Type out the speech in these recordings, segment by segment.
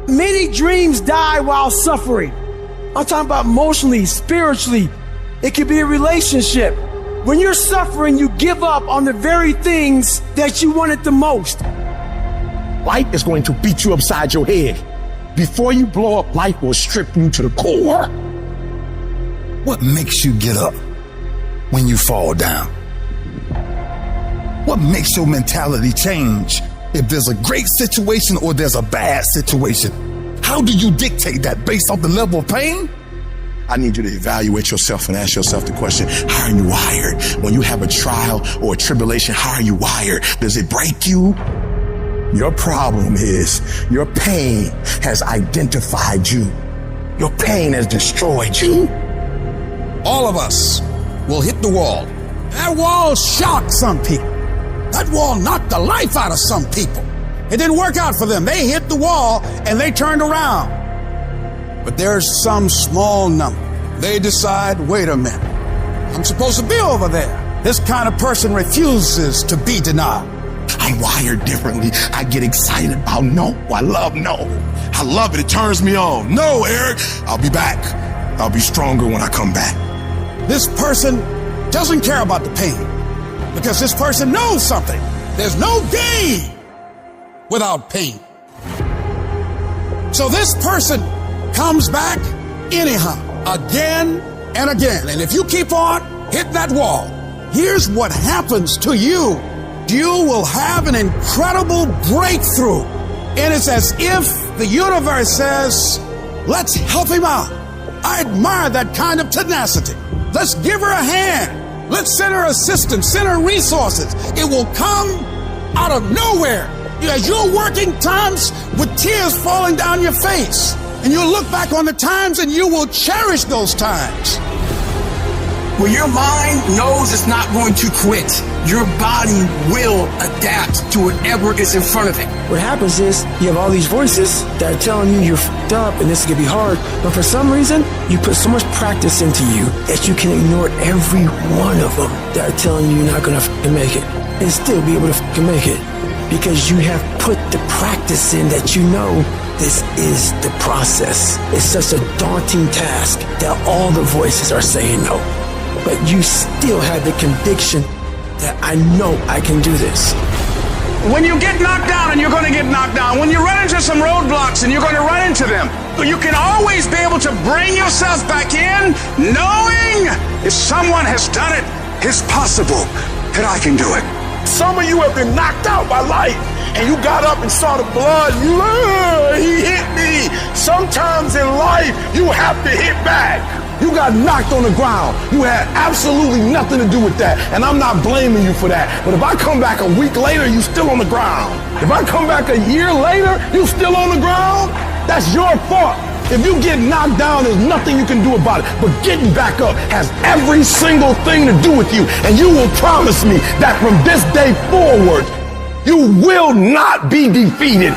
Many dreams die while suffering. I'm talking about emotionally, spiritually. It could be a relationship. When you're suffering, you give up on the very things that you wanted the most. Life is going to beat you upside your head. Before you blow up, life will strip you to the core. What makes you get up when you fall down? What makes your mentality change if there's a great situation or there's a bad situation? How do you dictate that based off the level of pain? I need you to evaluate yourself and ask yourself the question, how are you wired? When you have a trial or a tribulation, how are you wired? Does it break you? Your problem is your pain has identified you. Your pain has destroyed you. All of us will hit the wall. That wall shocked some people. That wall knocked the life out of some people. It didn't work out for them. They hit the wall and they turned around. But there's some small number. They decide, wait a minute, I'm supposed to be over there. This kind of person refuses to be denied. I'm wired differently. I get excited about no. I love no. I love it. It turns me on. No, Eric, I'll be back. I'll be stronger when I come back. This person doesn't care about the pain because this person knows something. There's no gain without pain. So this person comes back anyhow, again and again. And if you keep on hitting that wall, here's what happens to you. You will have an incredible breakthrough. And it's as if the universe says, let's help him out. I admire that kind of tenacity. Let's give her a hand. Let's send her assistance, send her resources. It will come out of nowhere. As you're working times with tears falling down your face. And you'll look back on the times and you will cherish those times. When your mind knows it's not going to quit, your body will adapt to whatever is in front of it. What happens is you have all these voices that are telling you you're f***ed up and this is going to be hard, but for some reason, you put so much practice into you that you can ignore every one of them that are telling you you're not going to f***ing make it and still be able to f***ing make it because you have put the practice in that you know this is the process. It's such a daunting task that all the voices are saying no. But you still have the conviction that I know I can do this. When you get knocked down, and you're going to get knocked down, when you run into some roadblocks and you're going to run into them, you can always be able to bring yourself back in, knowing if someone has done it, it's possible that I can do it. Some of you have been knocked out by life, and you got up and saw the blood. He hit me. Sometimes in life, you have to hit back. You got knocked on the ground. You had absolutely nothing to do with that. And I'm not blaming you for that. But if I come back a week later, you still on the ground. If I come back a year later, you still on the ground, that's your fault. If you get knocked down, there's nothing you can do about it. But getting back up has every single thing to do with you. And you will promise me that from this day forward, you will not be defeated.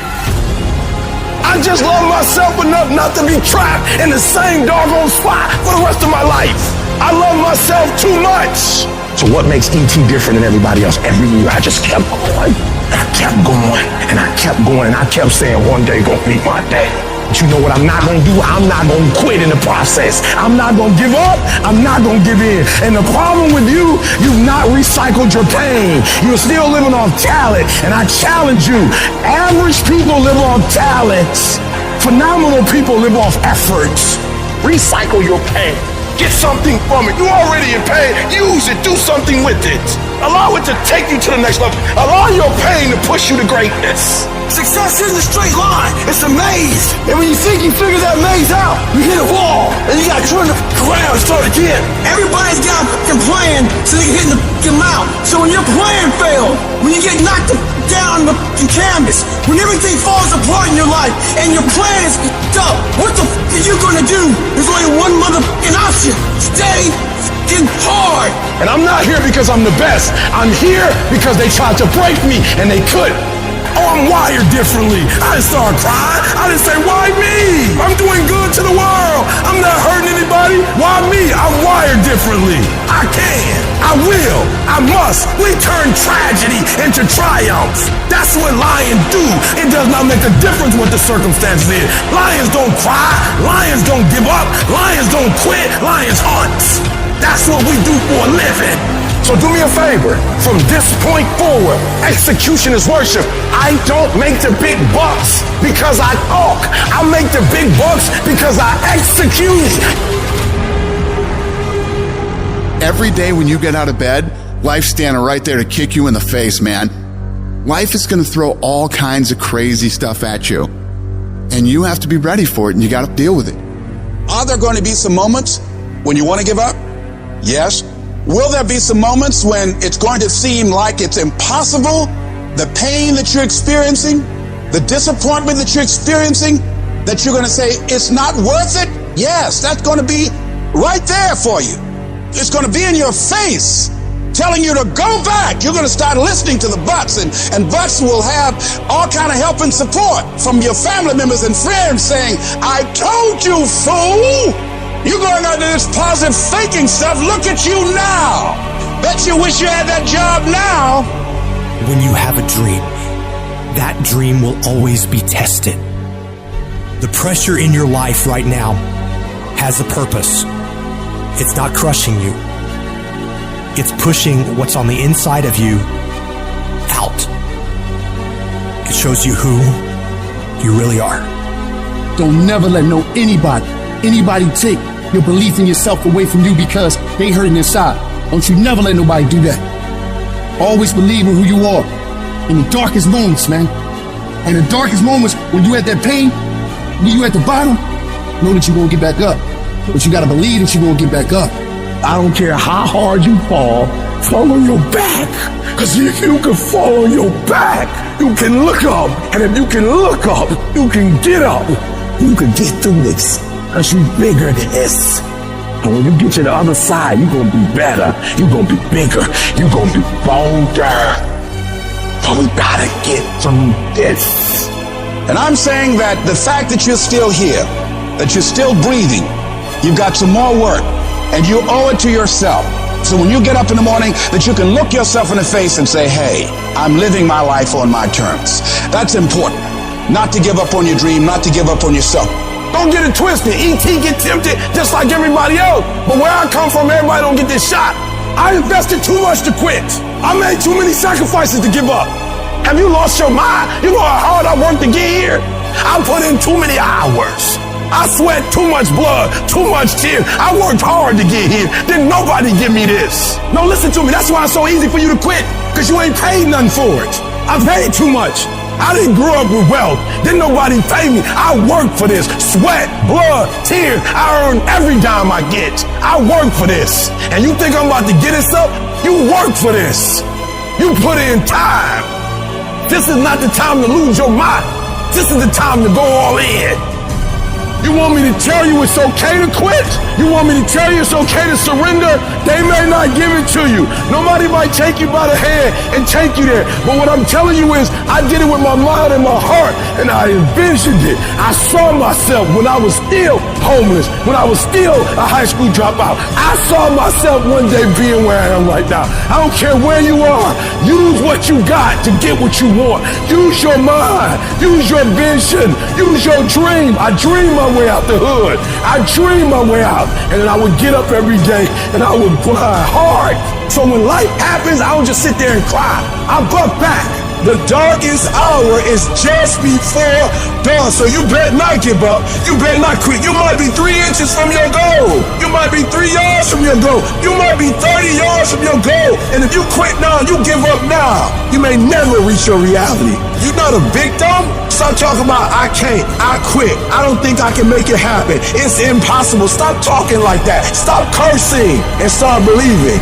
I just love myself enough not to be trapped in the same doggone spot for the rest of my life. I love myself too much. So what makes E.T. different than everybody else? Every year I just kept going. I kept going and I kept going and I kept saying one day gonna be my day. But you know what I'm not gonna do? I'm not gonna quit in the process. I'm not gonna give up. I'm not gonna give in. And the problem with you, you've not recycled your pain. You're still living off talent. And I challenge you, average people live off talents. Phenomenal people live off efforts. Recycle your pain. Get something from it. You're already in pain. Use it. Do something with it. Allow it to take you to the next level. Allow your pain to push you to greatness. Success isn't a straight line. It's a maze. And when you think you figure that maze out, you hit a wall. And you gotta turn the around and start again. Everybody's got a plan so they can hit the mount. So when your plan fails, when you get knocked down the canvas, when everything falls apart in your life and your plan is up, what the are you gonna do? There's only one motherfucking option. Stay fucking hard. And I'm not here because I'm the best. I'm here because they tried to break me and they couldn't. Oh, I'm wired differently. I didn't start crying. I didn't say, why me? I'm doing good to the world. I'm not hurting anybody. everybody? Why me? I'm wired differently. I can. I will. I must. We turn tragedy into triumph. That's what lions do. It does not make a difference what the circumstance is. Lions don't cry. Lions don't give up. Lions don't quit. Lions hunt. That's what we do for a living. So do me a favor. From this point forward, execution is worship. I don't make the big bucks because I talk. I make the big bucks because I execute. Every day when you get out of bed, life's standing right there to kick you in the face, man. Life is going to throw all kinds of crazy stuff at you. And you have to be ready for it, and you got to deal with it. Are there going to be some moments when you want to give up? Yes. Will there be some moments when it's going to seem like it's impossible? The pain that you're experiencing, the disappointment that you're experiencing, that you're going to say, it's not worth it? Yes, that's going to be right there for you. It's going to be in your face, telling you to go back. You're going to start listening to the buts, and buts will have all kind of help and support from your family members and friends saying, I told you, fool. You're going under this positive thinking stuff. Look at you now. Bet you wish you had that job now. When you have a dream, that dream will always be tested. The pressure in your life right now has a purpose. It's not crushing you. It's pushing what's on the inside of you out. It shows you who you really are. Don't never let anybody take your belief in yourself away from you because they hurting inside. Don't you never let nobody do that. Always believe in who you are in the darkest moments, man. In the darkest moments, when you at that pain, when you at the bottom, know that you're going to get back up. But you got to believe that you're going to get back up. I don't care how hard you fall on your back. Because if you can fall on your back, you can look up. And if you can look up, you can get up. You can get through this. Because you're bigger than this. And when you get to the other side, you're going to be better. You're going to be bigger. You're going to be bolder. But we got to get through this. And I'm saying that the fact that you're still here, that you're still breathing, you've got some more work, and you owe it to yourself. So when you get up in the morning, that you can look yourself in the face and say, hey, I'm living my life on my terms. That's important. Not to give up on your dream, not to give up on yourself. Don't get it twisted. E.T. get tempted just like everybody else. But where I come from, everybody don't get this shot. I invested too much to quit. I made too many sacrifices to give up. Have you lost your mind? You know how hard I worked to get here? I put in too many hours. I sweat too much blood, too much tears. I worked hard to get here. Didn't nobody give me this. No, listen to me. That's why it's so easy for you to quit. Because you ain't paid nothing for it. I paid too much. I didn't grow up with wealth. Didn't nobody pay me. I worked for this. Sweat, blood, tears. I earn every dime I get. I work for this. And you think I'm about to get this up? You work for this. You put in time. This is not the time to lose your mind. This is the time to go all in. You want me to tell you it's okay to quit? You want me to tell you it's okay to surrender? They may not give it to you. Nobody might take you by the hand and take you there. But what I'm telling you is I did it with my mind and my heart, and I envisioned it. I saw myself when I was still homeless, when I was still a high school dropout. I saw myself one day being where I am right now. I don't care where you are. Use what you got to get what you want. Use your mind. Use your vision. Use your dream. I dream my way out the hood. I dream my way out. And then I would get up every day and I would grind hard. So when life happens, I don't just sit there and cry. I buck back. The darkest hour is just before dawn. So you better not give up. You better not quit. You might be 3 inches from your goal. You might be 3 yards from your goal. You might be 30 yards from your goal. And if you quit now, you give up now, you may never reach your reality. You're not a victim. Stop talking about I can't, I quit, I don't think I can make it happen, it's impossible. Stop talking like that. Stop cursing and start believing.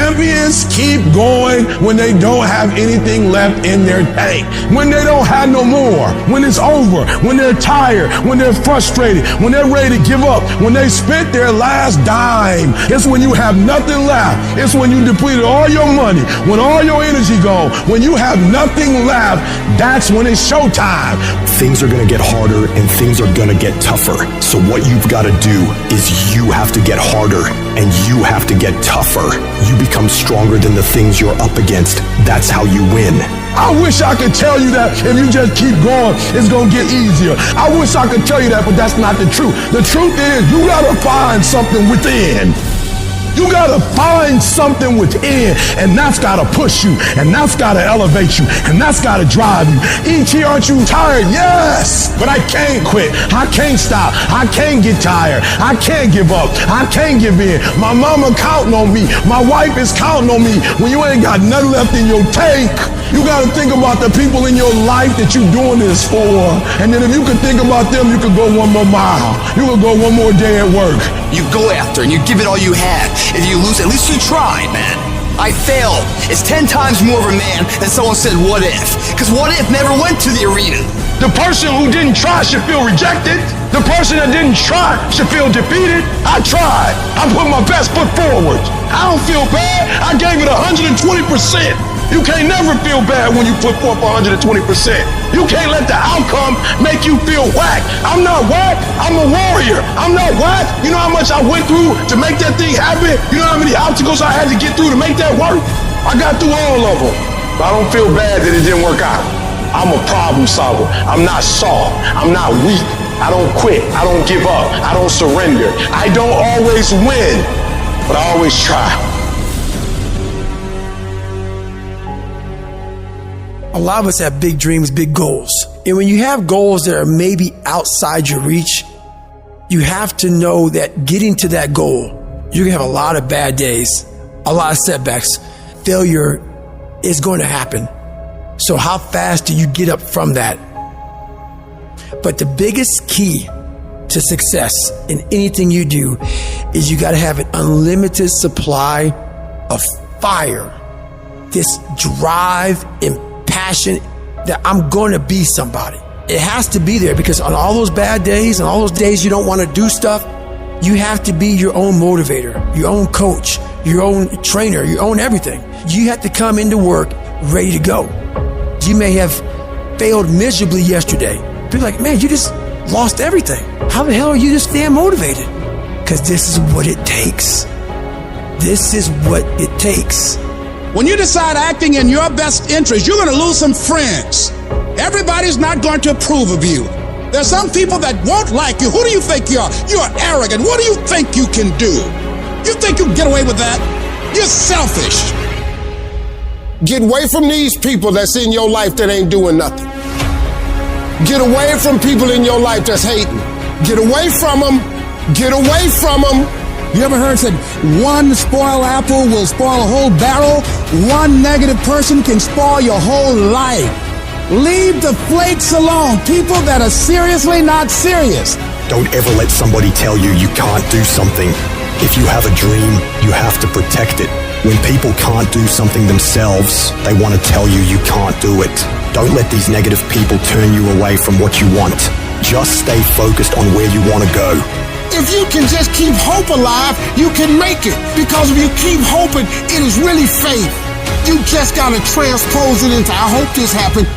Champions keep going when they don't have anything left in their tank. When they don't have no more. When it's over. When they're tired. When they're frustrated. When they're ready to give up. When they spent their last dime. It's when you have nothing left. It's when you depleted all your money. When all your energy gone. When you have nothing left. That's when it's showtime. Things are going to get harder and things are going to get tougher. So what you've got to do is you have to get harder and you have to get tougher. You become stronger than the things you're up against. That's how you win. I wish I could tell you that if you just keep going, it's going to get easier. I wish I could tell you that, but that's not the truth. The truth is you got to find something within. You gotta find something within, and that's gotta push you, and that's gotta elevate you, and that's gotta drive you. E.T., aren't you tired? Yes, but I can't quit. I can't stop. I can't get tired. I can't give up. I can't give in. My mama counting on me. My wife is counting on me. When you ain't got nothing left in your tank, you gotta think about the people in your life that you're doing this for. And then if you could think about them, you could go one more mile. You could go one more day at work. You go after and you give it all you had. If you lose, at least you tried, man. I failed. It's 10 times more of a man than someone said, what if? Because what if never went to the arena. The person who didn't try should feel rejected. The person that didn't try should feel defeated. I tried. I put my best foot forward. I don't feel bad. I gave it 120%. You can't never feel bad when you put forth 120%. You can't let the outcome make you feel whack. I'm not whack. I'm a warrior. I'm not whack. You know how much I went through to make that thing happen? You know how many obstacles I had to get through to make that work? I got through all of them. But I don't feel bad that it didn't work out. I'm a problem solver. I'm not soft. I'm not weak. I don't quit. I don't give up. I don't surrender. I don't always win, but I always try. A lot of us have big dreams, big goals. And when you have goals that are maybe outside your reach, you have to know that getting to that goal, you're gonna have a lot of bad days, a lot of setbacks. Failure is going to happen. So how fast do you get up from that? But the biggest key to success in anything you do is you gotta have an unlimited supply of fire, this drive and passion that I'm going to be somebody. It has to be there because on all those bad days and all those days you don't want to do stuff, you have to be your own motivator, your own coach, your own trainer, your own everything. You have to come into work ready to go. You may have failed miserably yesterday. People are like, man, you just lost everything. How the hell are you just staying motivated? Because this is what it takes. This is what it takes. When you decide acting in your best interest, you're going to lose some friends. Everybody's not going to approve of you. There's some people that won't like you. Who do you think you are? You're arrogant. What do you think you can do? You think you can get away with that? You're selfish. Get away from these people that's in your life that ain't doing nothing. Get away from people in your life that's hating. Get away from them. Get away from them. You ever heard said one spoiled apple will spoil a whole barrel? One negative person can spoil your whole life. Leave the flakes alone. People that are seriously not serious. Don't ever let somebody tell you you can't do something. If you have a dream, you have to protect it. When people can't do something themselves, they want to tell you you can't do it. Don't let these negative people turn you away from what you want. Just stay focused on where you want to go. If you can just keep hope alive, you can make it. Because if you keep hoping, it is really faith. You just got to transpose it into I hope this happened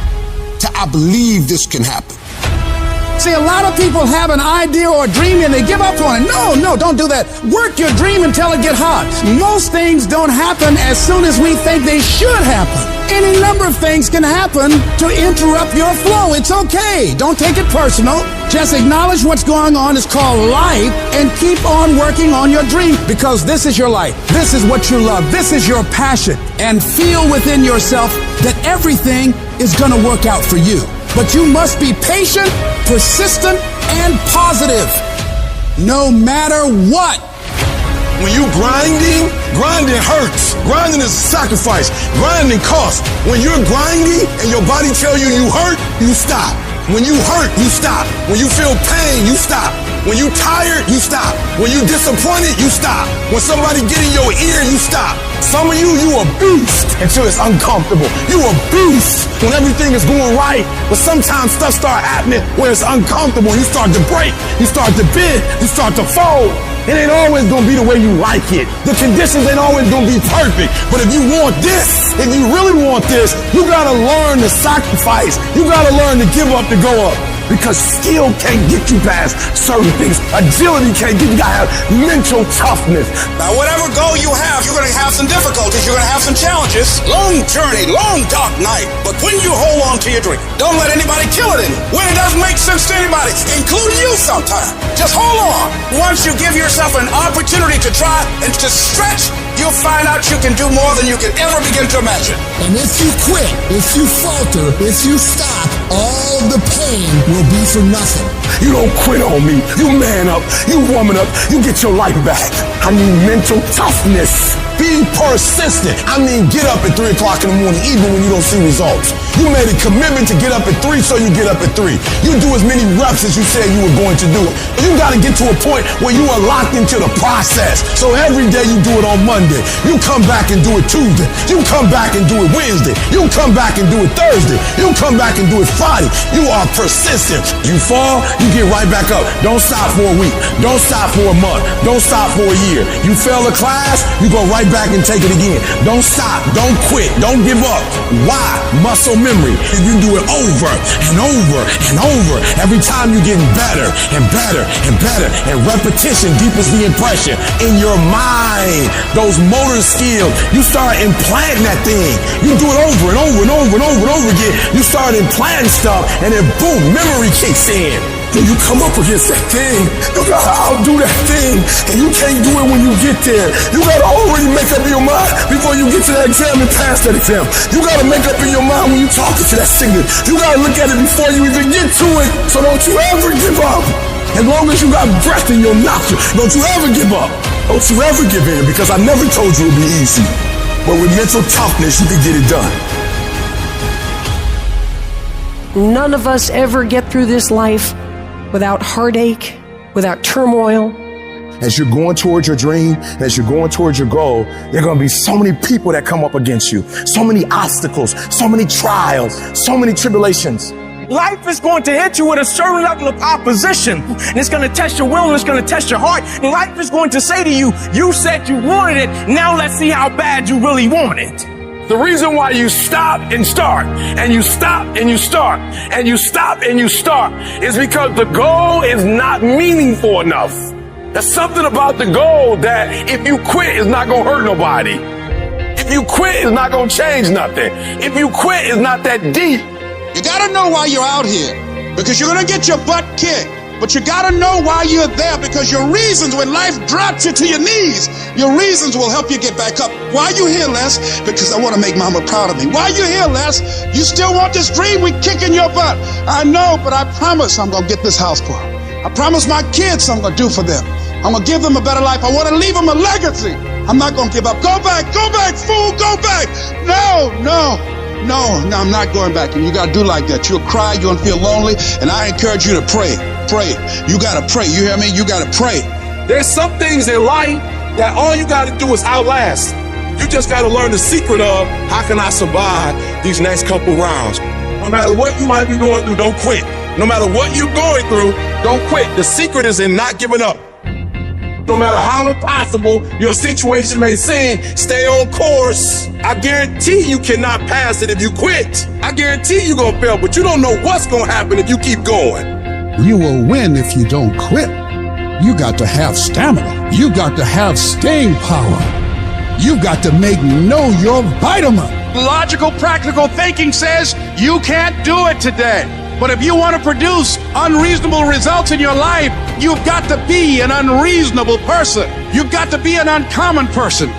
to I believe this can happen. See, a lot of people have an idea or a dream and they give up on it. No, don't do that. Work your dream until it gets hot. Most things don't happen as soon as we think they should happen. Any number of things can happen to interrupt your flow. It's okay. Don't take it personal. Just acknowledge what's going on. It's called life and keep on working on your dream because this is your life. This is what you love. This is your passion. And feel within yourself that everything is going to work out for you. But you must be patient, persistent, and positive, no matter what. When you grinding hurts. Grinding is a sacrifice. Grinding costs. When you're grinding and your body tell you hurt, you stop. When you hurt, you stop. When you feel pain, you stop. When you tired, you stop. When you disappointed, you stop. When somebody get in your ear, you stop. Some of you a beast until it's uncomfortable. You a beast when everything is going right, but sometimes stuff start happening where it's uncomfortable. You start to break, you start to bend, you start to fold. It ain't always gonna be the way you like it. The conditions ain't always gonna be perfect. But if you want this, if you really want this, you gotta learn to sacrifice. You gotta learn to give up to go up. Because skill can't get you past certain things. Agility can't get you. You gotta have mental toughness. Now, whatever goal you have, you're going to have some difficulties. You're going to have some challenges. Long journey, long dark night. But when you hold on to your dream, don't let anybody kill it in you. When it doesn't make sense to anybody, including you sometimes, just hold on. Once you give yourself an opportunity to try and to stretch, you'll find out you can do more than you can ever begin to imagine. And if you quit, if you falter, if you stop, all the pain will be for nothing. You don't quit on me. You man up. You woman up. You get your life back. I need mental toughness. Be persistent. I mean, get up at 3 o'clock in the morning, even when you don't see results. You made a commitment to get up at 3, so you get up at 3. You do as many reps as you said you were going to do. You got to get to a point where you are locked into the process. So every day you do it on Monday. You come back and do it Tuesday. You come back and do it Wednesday. You come back and do it Thursday. You come back and do it Friday. You are persistent. You fall, you get right back up. Don't stop for a week. Don't stop for a month. Don't stop for a year. You fail a class, you go right back and take it again. Don't stop. Don't quit. Don't give up. Why? Muscle memory. You do it over and over and over. Every time you're getting better and better and better. And repetition deepens the impression in your mind. Those motor skills, you start implanting that thing. You do it over and over and over and over and over again. You start implanting stuff, and then boom, memory kicks in. When you come up against that thing, you gotta outdo that thing, and you can't do it when you get there. You gotta already make up your mind before you get to that exam and pass that exam. You gotta make up in your mind when you talking to that singer. You gotta look at it before you even get to it. So don't you ever give up. As long as you got breath in your nostrils, don't you ever give up. Don't you ever give in, because I never told you it'd be easy. But with mental toughness, you can get it done. None of us ever get through this life without heartache, without turmoil. As you're going towards your dream, as you're going towards your goal, there are going to be so many people that come up against you, so many obstacles, so many trials, so many tribulations. Life is going to hit you with a certain level of opposition, and it's going to test your will, and it's going to test your heart. And life is going to say to you, you said you wanted it, now let's see how bad you really want it. The reason why you stop and start, and you stop and you start, and you stop and you start, is because the goal is not meaningful enough. There's something about the goal that if you quit, it's not going to hurt nobody. If you quit, it's not going to change nothing. If you quit, it's not that deep. You gotta know why you're out here, because you're gonna get your butt kicked. But you gotta know why you're there, because your reasons, when life drops you to your knees, your reasons will help you get back up. Why you here, Les? Because I want to make mama proud of me. Why you here, Les? You still want this dream? We kicking your butt. I know, but I promise I'm gonna get this house for her. I promise my kids I'm gonna do for them. I'm gonna give them a better life. I want to leave them a legacy. I'm not gonna give up. Go back, fool, go back. No, I'm not going back. And you gotta do like that. You'll cry, you're gonna feel lonely, and I encourage you to pray. Pray. You gotta pray. You hear me? You gotta pray. There's some things in life that all you gotta do is outlast. You just gotta learn the secret of how can I survive these next couple rounds. No matter what you might be going through, don't quit. No matter what you're going through, don't quit. The secret is in not giving up. No matter how impossible your situation may seem, stay on course. I guarantee you cannot pass it if you quit. I guarantee you're gonna fail, but you don't know what's gonna happen if you keep going. You will win if you don't quit. You got to have stamina. You got to have staying power. You got to know your vitamin. Logical, practical thinking says you can't do it today. But if you want to produce unreasonable results in your life, you've got to be an unreasonable person. You've got to be an uncommon person.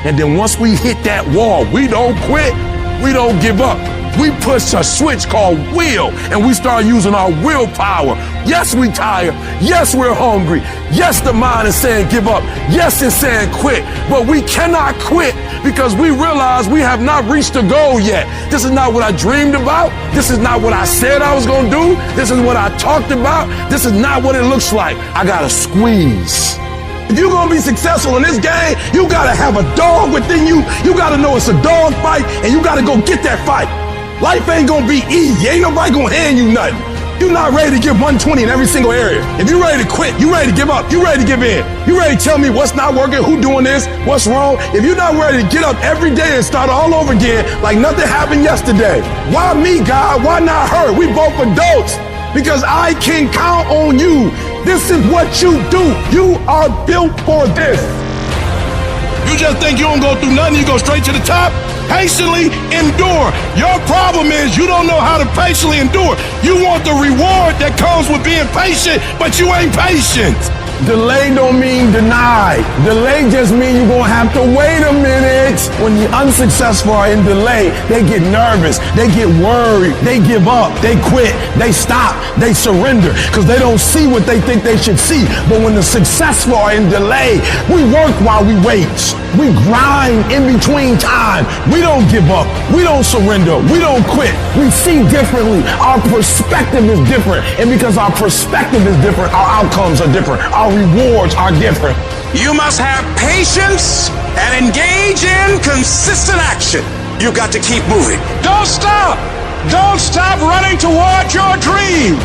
And then once we hit that wall, we don't quit. We don't give up. We push a switch called will, and we start using our willpower. Yes, we tired. Yes, we're hungry. Yes, the mind is saying give up. Yes, it's saying quit. But we cannot quit because we realize we have not reached the goal yet. This is not what I dreamed about. This is not what I said I was going to do. This is what I talked about. This is not what it looks like. I got to squeeze. If you're going to be successful in this game, you got to have a dog within you. You got to know it's a dog fight, and you got to go get that fight. Life ain't going to be easy. Ain't nobody going to hand you nothing. You're not ready to give 120 in every single area. If you're ready to quit, you're ready to give up, you're ready to give in. You're ready to tell me what's not working, who doing this, what's wrong. If you're not ready to get up every day and start all over again like nothing happened yesterday, why me, God? Why not her? We both adults. Because I can count on you. This is what you do. You are built for this. You just think you don't go through nothing, you go straight to the top? Patiently endure. Your problem is you don't know how to patiently endure. You want the reward that comes with being patient, but you ain't patient. Delay don't mean deny. Delay just means you're going to have to wait a minute. When the unsuccessful are in delay, they get nervous, they get worried, they give up, they quit, they stop, they surrender because they don't see what they think they should see. But when the successful are in delay, we work while we wait. We grind in between time. We don't give up. We don't surrender. We don't quit. We see differently. Our perspective is different. And because our perspective is different, our outcomes are different. Our rewards are different. You must have patience and engage in consistent action. You got to keep moving. Don't stop. Don't stop running toward your dream.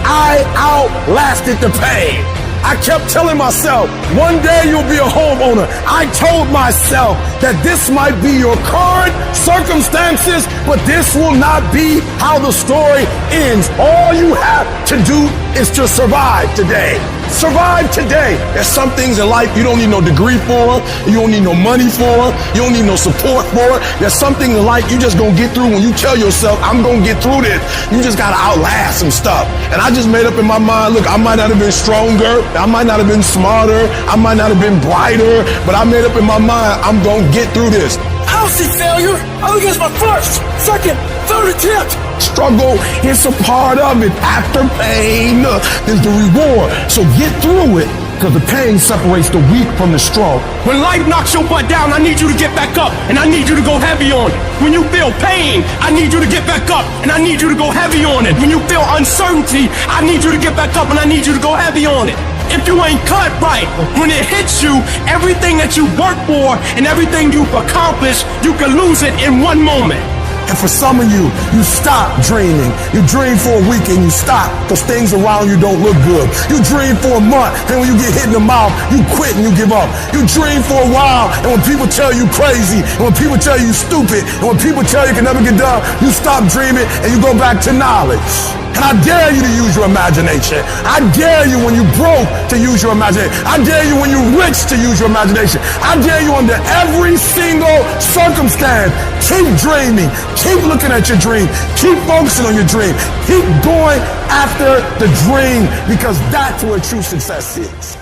I outlasted the pain. I kept telling myself, one day you'll be a homeowner. I told myself that this might be your current circumstances, but this will not be how the story ends. All you have to do is to survive today. Survive today. There's some things in life you don't need no degree for, you don't need no money for, you don't need no support for. There's something in life you just gonna get through when you tell yourself, I'm gonna get through this. You just gotta outlast some stuff. And I just made up in my mind, look, I might not have been stronger, I might not have been smarter, I might not have been brighter, but I made up in my mind, I'm gonna get through this. I don't see failure. I think it's my first, second, third attempt. Struggle is a part of it. After pain, there's the reward. So get through it, because the pain separates the weak from the strong. When life knocks your butt down, I need you to get back up, and I need you to go heavy on it. When you feel pain, I need you to get back up, and I need you to go heavy on it. When you feel uncertainty, I need you to get back up, and I need you to go heavy on it. If you ain't cut right, when it hits you, everything that you work for and everything you've accomplished, you can lose it in one moment. And for some of you, you stop dreaming. You dream for a week and you stop because things around you don't look good. You dream for a month, and when you get hit in the mouth, you quit and you give up. You dream for a while, and when people tell you crazy, and when people tell you stupid, and when people tell you can never get done, you stop dreaming and you go back to knowledge. And I dare you to use your imagination. I dare you when you broke to use your imagination. I dare you when you're rich to use your imagination. I dare you under every single circumstance. Keep dreaming. Keep looking at your dream. Keep focusing on your dream. Keep going after the dream, because that's where true success is.